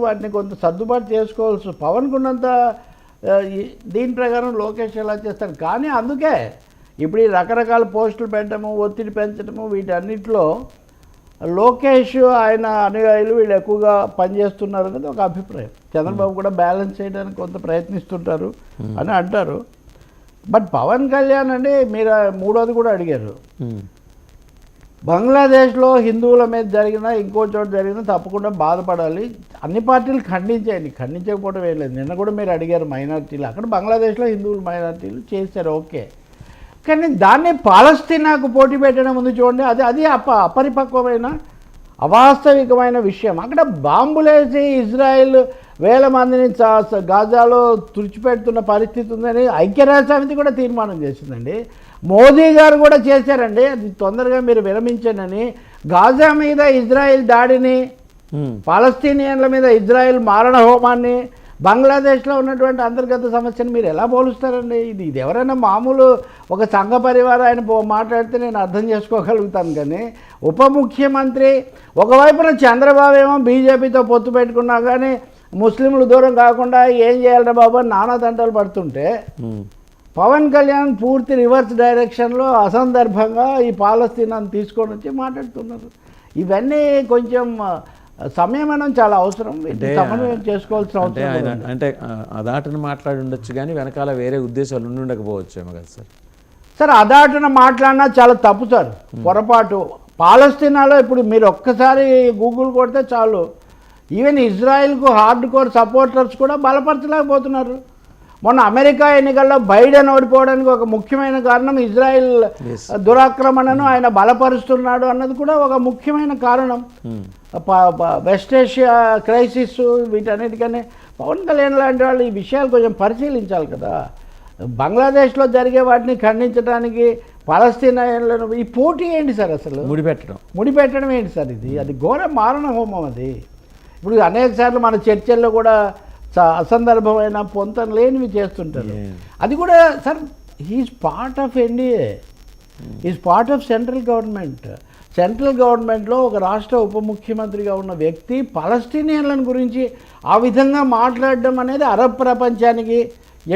వాటిని కొంత సర్దుబాటు చేసుకోవాల్సి పవన్కు ఉన్నంత దీని ప్రకారం లోకేష్ ఎలా చేస్తాడు. కానీ అందుకే ఇప్పుడు ఈ రకరకాల పోస్టులు పెట్టడము, ఒత్తిడి పెంచడము, వీటన్నిటిలో లోకేష్ ఆయన అనుయాయులు వీళ్ళు ఎక్కువగా పనిచేస్తున్నారు అనేది ఒక అభిప్రాయం. చంద్రబాబు కూడా బ్యాలెన్స్ చేయడానికి కొంత ప్రయత్నిస్తుంటారు అని అంటారు. బట్ పవన్ కళ్యాణ్ అండి, మీరు మూడోది కూడా అడిగారు, బంగ్లాదేశ్లో హిందువుల మీద జరిగినా ఇంకో చోట జరిగినా తప్పకుండా బాధపడాలి. అన్ని పార్టీలు ఖండించాయండి, ఖండించకపోవడం ఏం లేదు. నిన్న కూడా మీరు అడిగారు మైనారిటీలు, అక్కడ బంగ్లాదేశ్లో హిందువులు మైనారిటీలు చేశారు, ఓకే. కానీ దాన్ని పాలస్తీనాకు పోటీ పెట్టడం ఉంది చూడండి, అది అపరిపక్వమైన అవాస్తవికమైన విషయం. అక్కడ బాంబులేసి ఇజ్రాయెల్ వేల మందిని గాజాలో తుడిచిపెడుతున్న పరిస్థితి ఉందని ఐక్యరాజ్య సమితి కూడా తీర్మానం చేసిందండి. మోదీ గారు కూడా చేశారండి, అది తొందరగా మీరు విరమించండి. గాజా మీద ఇజ్రాయెల్ దాడిని, పాలస్తీనియన్ల మీద ఇజ్రాయెల్ మారణ హోమాన్ని, బంగ్లాదేశ్లో ఉన్నటువంటి అంతర్గత సమస్యను మీరు ఎలా పోలుస్తారండి? ఇది ఎవరైనా మామూలు ఒక సంఘ పరివారం ఆయన మాట్లాడితే నేను అర్థం చేసుకోగలుగుతాను. కానీ ఉప ముఖ్యమంత్రి ఒకవైపున చంద్రబాబు ఏమో బీజేపీతో పొత్తు పెట్టుకున్నా కానీ ముస్లింలు దూరం కాకుండా ఏం చేయాలరా బాబు అని నానా తంటాలు పడుతుంటే, పవన్ కళ్యాణ్ పూర్తి రివర్స్ డైరెక్షన్లో అసందర్భంగా ఈ పాలస్తీనాన్ని తీసుకొని వచ్చి మాట్లాడుతున్నారు. ఇవన్నీ కొంచెం సంయమనం చాలా అవసరం, సమన్వయం చేసుకోవాల్సిన అవసరం. అంటే అదాటను మాట్లాడి ఉండొచ్చు కానీ వెనకాల వేరే ఉద్దేశాలు ఉండకపోవచ్చేమో కదా సార్. సార్ అదాటన మాట్లాడినా చాలా తప్పు సార్, పొరపాటు. పాలస్తీనాలో ఇప్పుడు మీరు ఒక్కసారి గూగుల్ కొడితే చాలు, ఈవెన్ ఇజ్రాయెల్కు హార్డ్ కోర్ సపోర్టర్స్ కూడా బలపరచలేకపోతున్నారు. మొన్న అమెరికా ఎన్నికల్లో బైడెన్ ఓడిపోవడానికి ఒక ముఖ్యమైన కారణం ఇజ్రాయెల్ దురాక్రమణను ఆయన బలపరుస్తున్నాడు అన్నది కూడా ఒక ముఖ్యమైన కారణం. వెస్ట్ ఏషియా క్రైసిస్ వీటన్నిటికనే పవన్ కళ్యాణ్ లాంటి వాళ్ళు ఈ విషయాలు కొంచెం పరిశీలించాలి కదా. బంగ్లాదేశ్లో జరిగే వాటిని ఖండించడానికి పాలస్తీనాలను ఈ పోటీ ఏంటి సార్? అసలు ముడిపెట్టడం ఏంటి సార్? అది ఘోర మారణ హోమం. అది ఇప్పుడు అనేక సార్లు మన చర్చల్లో కూడా అసందర్భమైన పొంతన లేనివి చేస్తుంటారు. అది కూడా sir he is part of NDA, is part of central government. సెంట్రల్ గవర్నమెంట్లో ఒక రాష్ట్ర ఉప ముఖ్యమంత్రిగా ఉన్న వ్యక్తి పాలస్తీనియన్లను గురించి ఆ విధంగా మాట్లాడడం అనేది అరబ్ ప్రపంచానికి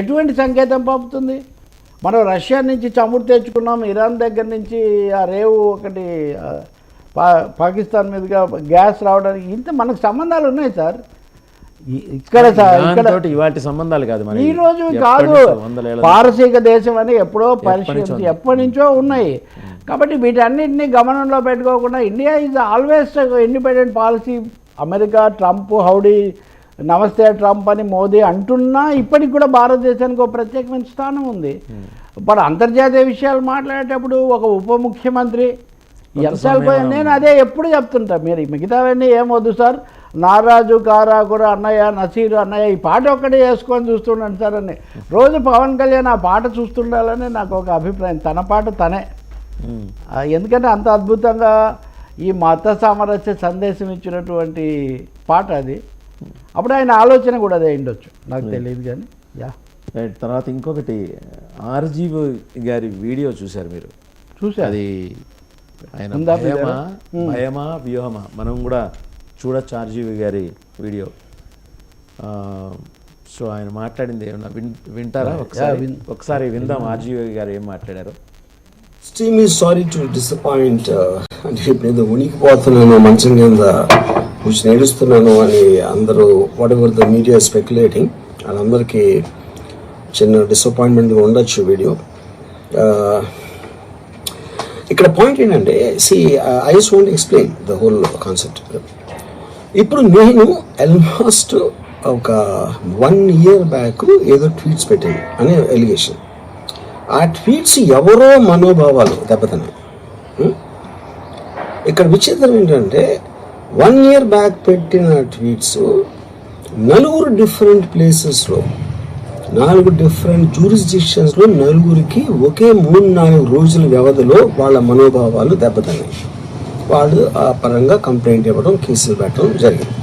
ఎటువంటి సంకేతం పంపుతుంది? మనం రష్యా నుంచి చమురు తెచ్చుకున్నాం, ఇరాన్ దగ్గర నుంచి ఆ రేవు ఒకటి పాకిస్తాన్ మీదుగా గ్యాస్ రావడానికి ఇంత మనకు సంబంధాలు ఉన్నాయి సార్. ఇక్కడ ఇవాటి సంబంధాలు కాదు, ఈ రోజు కాదు, పారసీక దేశం అని ఎప్పుడో పరిశీలించి ఎప్పటి నుంచో ఉన్నాయి. కాబట్టి వీటన్నిటిని గమనంలో పెట్టుకోకుండా India is always independent policy. America Trump Howdy Namaste Trump అని మోదీ అంటున్నా ఇప్పటికి కూడా భారతదేశానికి ఒక ప్రత్యేకమైన స్థానం ఉంది. ఇప్పుడు అంతర్జాతీయ విషయాలు మాట్లాడేటప్పుడు ఒక ఉప ముఖ్యమంత్రి ఎంతసేపు, నేను అదే ఎప్పుడు చెప్తుంటా, మీరు మిగతావన్నీ ఏమొద్దు సార్, నారాజు కారాకుర అన్నయ్య, నసీరు అన్నయ్య, ఈ పాట ఒక్కటే వేసుకొని చూస్తుండండి సార్ అని రోజు పవన్ కళ్యాణ్ ఆ పాట చూస్తుండాలని నాకు ఒక అభిప్రాయం. తన పాట తనే, ఎందుకంటే అంత అద్భుతంగా ఈ మత సామరస్య సందేశం ఇచ్చినటువంటి పాట అది. అప్పుడు ఆయన ఆలోచన కూడా అదే ఉండొచ్చు, నాకు తెలియదు. కానీ తర్వాత ఇంకొకటి ఆర్జీవి గారి వీడియో చూశారు మీరు? చూసారు. అది ఆయన భయమా వ్యూహమా మనం కూడా చూడొచ్చు ఆర్జీవి గారి వీడియో. సో ఆయన మాట్లాడింది ఏమన్నా వింటారా? ఒకసారి విందాం ఆర్జీవి గారు ఏం మాట్లాడారు. Team is sorry to disappoint. అంటే ఇప్పుడు ఏదో ఉనికిపోతున్నాను మంచం కింద కూర్చొని ఏడుస్తున్నాను అని అందరూ what ever the media speculating, వాళ్ళందరికీ చిన్న డిసప్పాయింట్మెంట్గా ఉండొచ్చు వీడియో. ఇక్కడ పాయింట్ ఏంటంటే, I just want explain the whole concept. ఇప్పుడు నేను ఆల్మోస్ట్ ఒక 1 year బ్యాక్ ఏదో ట్వీట్స్ పెట్టాను అనే ఎలిగేషన్. ఆ ట్వీట్స్ ఎవరో మనోభావాలు దెబ్బతిన్నాయి. ఇక్కడ విచిత్రం ఏంటంటే 1 year బ్యాక్ పెట్టిన ట్వీట్స్ 4 డిఫరెంట్ ప్లేసెస్లో 4 డిఫరెంట్ జ్యూరిస్డిక్షన్స్లో 4కి ఒకే 3-4 రోజుల వ్యవధిలో వాళ్ళ మనోభావాలు దెబ్బతిన్నాయి. వాళ్ళు ఆ పరంగా కంప్లైంట్ ఇవ్వడం, కేసులు పెట్టడం జరిగింది.